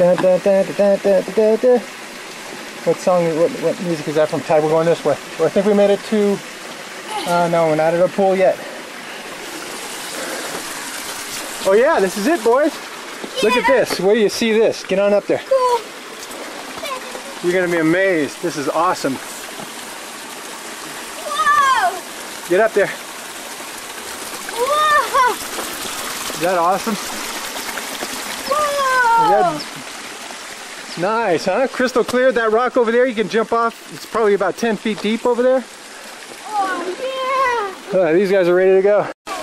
Dun, dun, dun, dun, dun, dun, dun, dun. What song, what music is that from? Ty, we're going this way. So I think we made it to, no, we're not at our pool yet. Oh yeah, this is it, boys. Look at this. Where do you see this? Get on up there. Cool. You're going to be amazed. This is awesome. Whoa! Get up there. Whoa! Is that awesome? Whoa! Is that nice, huh? Crystal clear. That rock over there, you can jump off. It's probably about 10 feet deep over there. Oh, yeah! These guys are ready to go. It's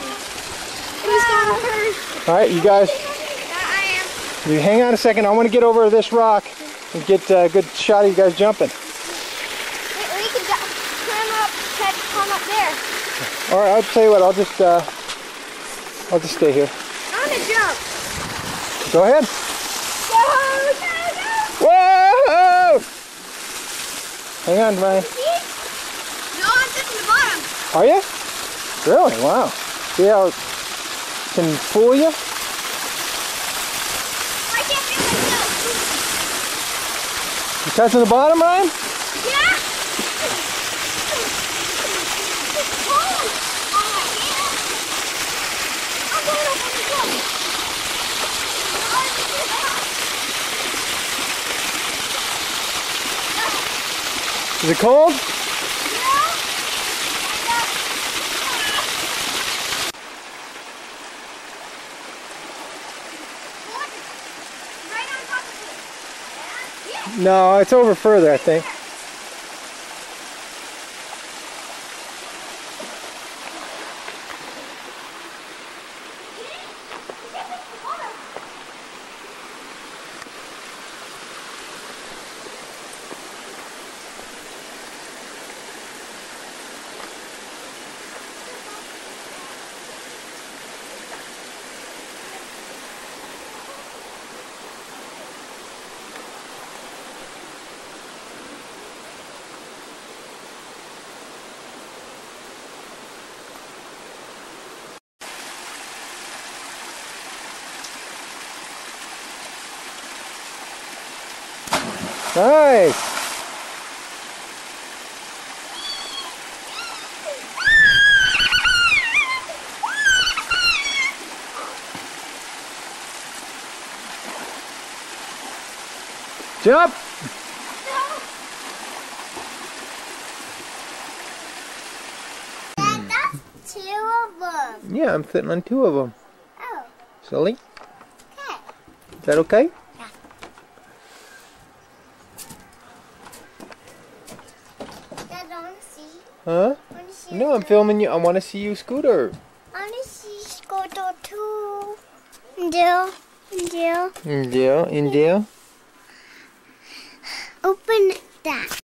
gonna hurt. All right, you guys, I am. you hang on a second. I want to get over this rock and get a good shot of you guys jumping. We can climb up there. All right, I'll tell you what. I'll just stay here. I want to jump. Go ahead. Go, go, Whoa! Hang on, Ryan. go. No, I'm just in the bottom. Are you? Really? Wow. See how it can fool you? I can't feel myself. You touching the bottom, Ryan? Yeah? It's cold on my hand. I'm going up on the top. Is it cold? No, it's over further, I think. Nice. Jump. That's 2 of them. Yeah, I'm sitting on 2 of them. Oh, Silly. okay. Is that okay? Dad, I want to see. Huh? No, I'm filming you. I want to see you scooter. I want to see Scooter too. Deal. India. Open that.